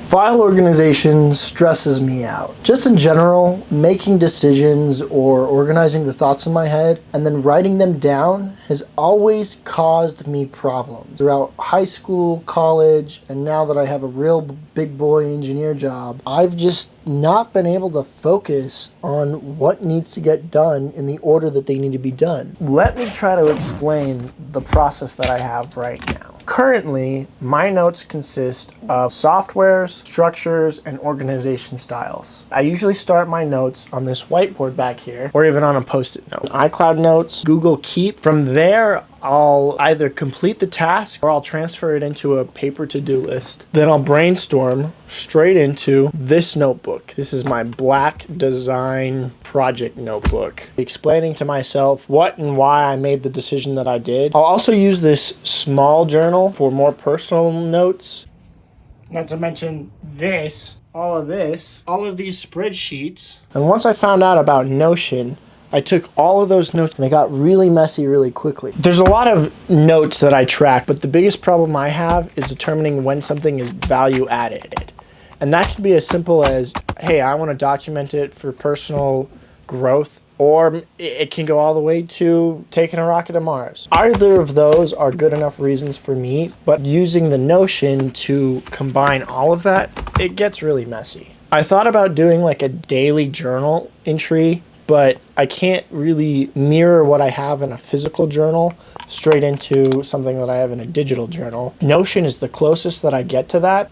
File organization stresses me out. Just in general, making decisions or organizing the thoughts in my head and then writing them down has always caused me problems. Throughout high school, college, and now that I have a real big boy engineer job, I've just not been able to focus on what needs to get done in the order that they need to be done. Let me try to explain the process that I have right now. Currently, my notes consist of softwares, structures, and organization styles. I usually start my notes on this whiteboard back here, or even on a post-it note. iCloud Notes, Google Keep. From there, I'll either complete the task or I'll transfer it into a paper to-do list. Then I'll brainstorm straight into this notebook. This is my black design project notebook, explaining to myself what and why I made the decision that I did. I'll also use this small journal for more personal notes. Not to mention this, all of these spreadsheets. And once I found out about Notion, I took all of those notes and they got really messy really quickly. There's a lot of notes that I track, but the biggest problem I have is determining when something is value added. And that can be as simple as, hey, I want to document it for personal growth, or it can go all the way to taking a rocket to Mars. Either of those are good enough reasons for me, but using the Notion to combine all of that, it gets really messy. I thought about doing like a daily journal entry, but I can't really mirror what I have in a physical journal straight into something that I have in a digital journal. Notion is the closest that I get to that.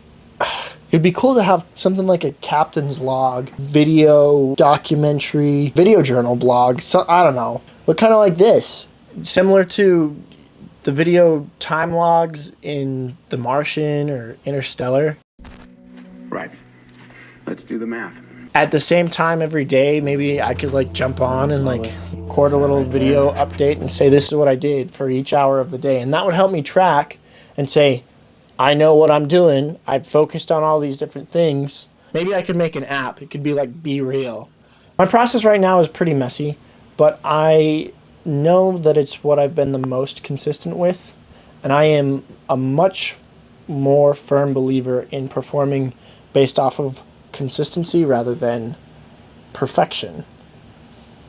It'd be cool to have something like a captain's log, video, documentary, video journal blog, so I don't know, but kind of like this. Similar to the video time logs in The Martian or Interstellar. Right. Let's do the math. At the same time every day, maybe I could like jump on and like record a little video update and say this is what I did for each hour of the day. And that would help me track and say, I know what I'm doing. I've focused on all these different things. Maybe I could make an app. It could be like Be Real. My process right now is pretty messy, but I know that it's what I've been the most consistent with. And I am a much more firm believer in performing based off of consistency rather than perfection.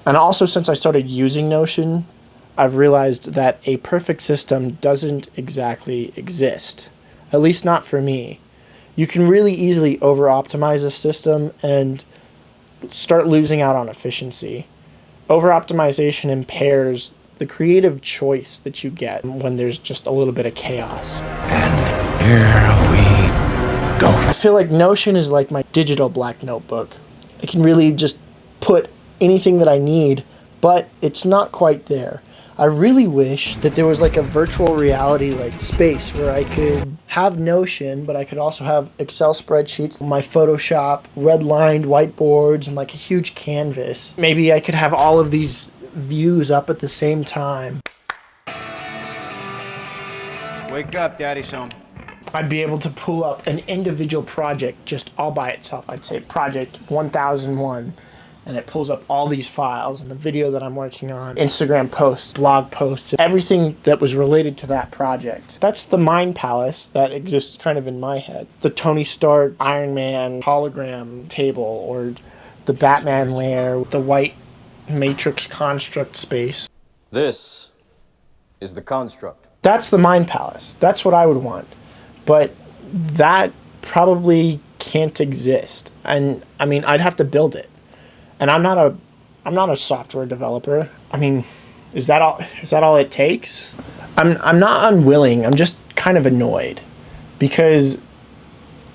And also, since I started using Notion, I've realized that a perfect system doesn't exactly exist, at least not for me. You can really easily over-optimize a system and start losing out on efficiency. Over-optimization impairs the creative choice that you get when there's just a little bit of chaos. And here we go. I feel like Notion is like my digital black notebook. I can really just put anything that I need, but it's not quite there. I really wish that there was like a virtual reality like space where I could have Notion, but I could also have Excel spreadsheets, my Photoshop, red-lined whiteboards, and like a huge canvas. Maybe I could have all of these views up at the same time. Wake up, Daddy's home. I'd be able to pull up an individual project just all by itself. I'd say project 1001, and it pulls up all these files and the video that I'm working on, Instagram posts, blog posts, everything that was related to that project. That's the mind palace that exists kind of in my head. The Tony Stark Iron Man hologram table, or the Batman lair, the white matrix construct space. This is the construct. That's the mind palace. That's what I would want. But that probably can't exist. And I mean, I'd have to build it. And I'm not a software developer. I mean, is that all it takes? I'm not unwilling. I'm just kind of annoyed, because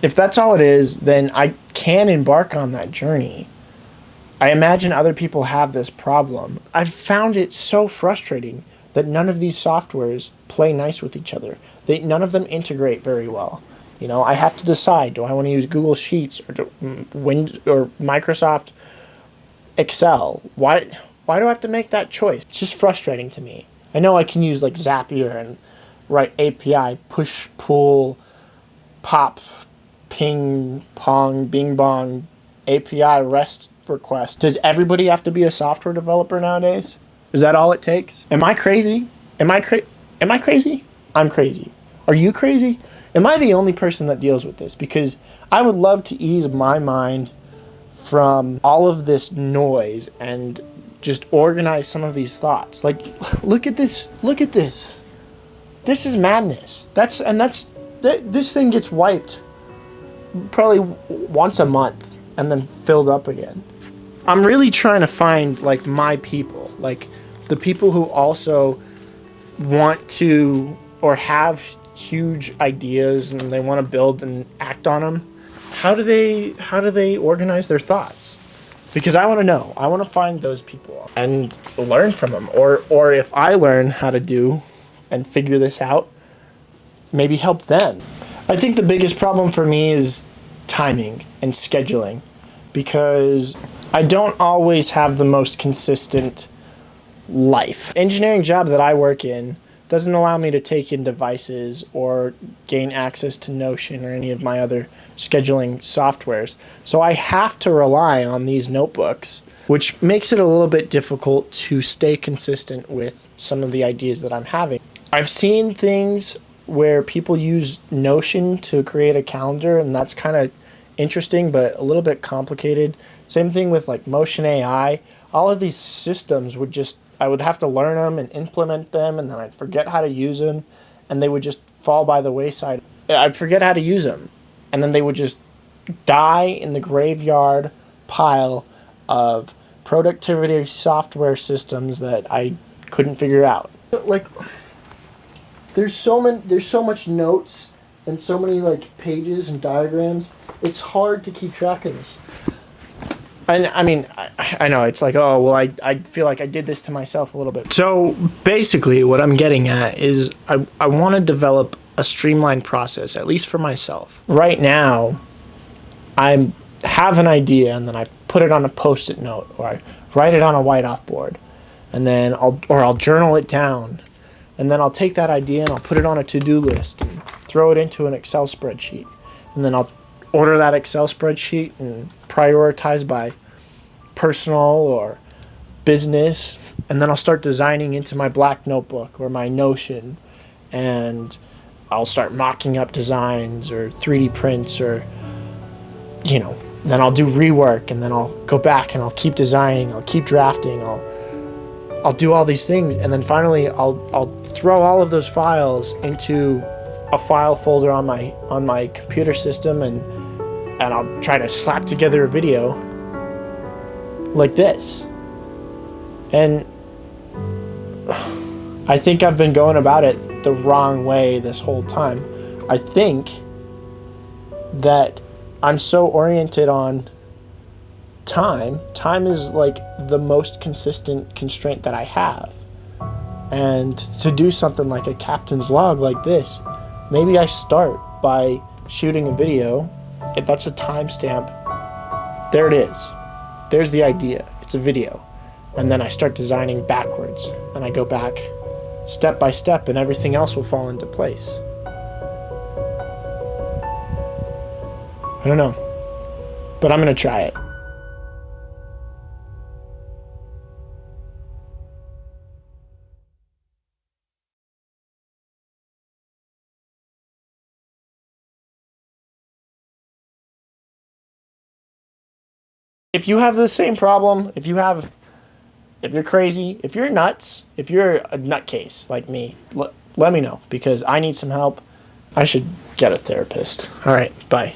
if that's all it is, then I can embark on that journey. I imagine other people have this problem. I've found it so frustrating that none of these softwares play nice with each other. None of them integrate very well. You know, I have to decide, do I want to use Google Sheets or Microsoft Excel? Why do I have to make that choice? It's just frustrating to me. I know I can use like Zapier and write API, push, pull, pop, ping, pong, bing bong, API REST request. Does everybody have to be a software developer nowadays? Is that all it takes? Am I crazy? Am I crazy? I'm crazy. Are you crazy? Am I the only person that deals with this? Because I would love to ease my mind from all of this noise and just organize some of these thoughts. Like, look at this. Look at this. This is madness. This thing gets wiped probably once a month and then filled up again. I'm really trying to find like my people, like the people who also want to or have huge ideas and they want to build and act on them. How do they organize their thoughts? Because I want to know. I want to find those people and learn from them. Or if I learn how to do and figure this out, maybe help them. I think the biggest problem for me is timing and scheduling, because I don't always have the most consistent life. Engineering job that I work in doesn't allow me to take in devices or gain access to Notion or any of my other scheduling softwares. So I have to rely on these notebooks, which makes it a little bit difficult to stay consistent with some of the ideas that I'm having. I've seen things where people use Notion to create a calendar, and that's kind of interesting, but a little bit complicated. Same thing with like Motion AI. All of these systems I would have to learn them and implement them, and then I'd forget how to use them, and they would just fall by the wayside. I'd forget how to use them, and then they would just die in the graveyard pile of productivity software systems that I couldn't figure out. Like, there's so much notes and so many like pages and diagrams. It's hard to keep track of this. And I mean, I know it's like, oh, well, I feel like I did this to myself a little bit. So basically what I'm getting at is I want to develop a streamlined process, at least for myself. Right now, I have an idea and then I put it on a Post-it note, or I write it on a white-off board, and then I'll journal it down, and then I'll take that idea and I'll put it on a to-do list and throw it into an Excel spreadsheet, and then I'll order that Excel spreadsheet and prioritize by personal or business, and then I'll start designing into my black notebook or my Notion, and I'll start mocking up designs or 3D prints, or then I'll do rework, and then I'll go back and I'll keep designing, I'll keep drafting, I'll do all these things, and then finally I'll throw all of those files into a file folder on my computer system, and I'll try to slap together a video like this. And I think I've been going about it the wrong way this whole time. I think that I'm so oriented on time. Time is like the most consistent constraint that I have. And to do something like a captain's log like this, maybe I start by shooting a video. If that's a timestamp, there it is. There's the idea. It's a video. And then I start designing backwards, and I go back step by step, and everything else will fall into place. I don't know, but I'm going to try it. If you have the same problem, if you're crazy, if you're nuts, if you're a nutcase like me, let me know, because I need some help. I should get a therapist. All right, bye.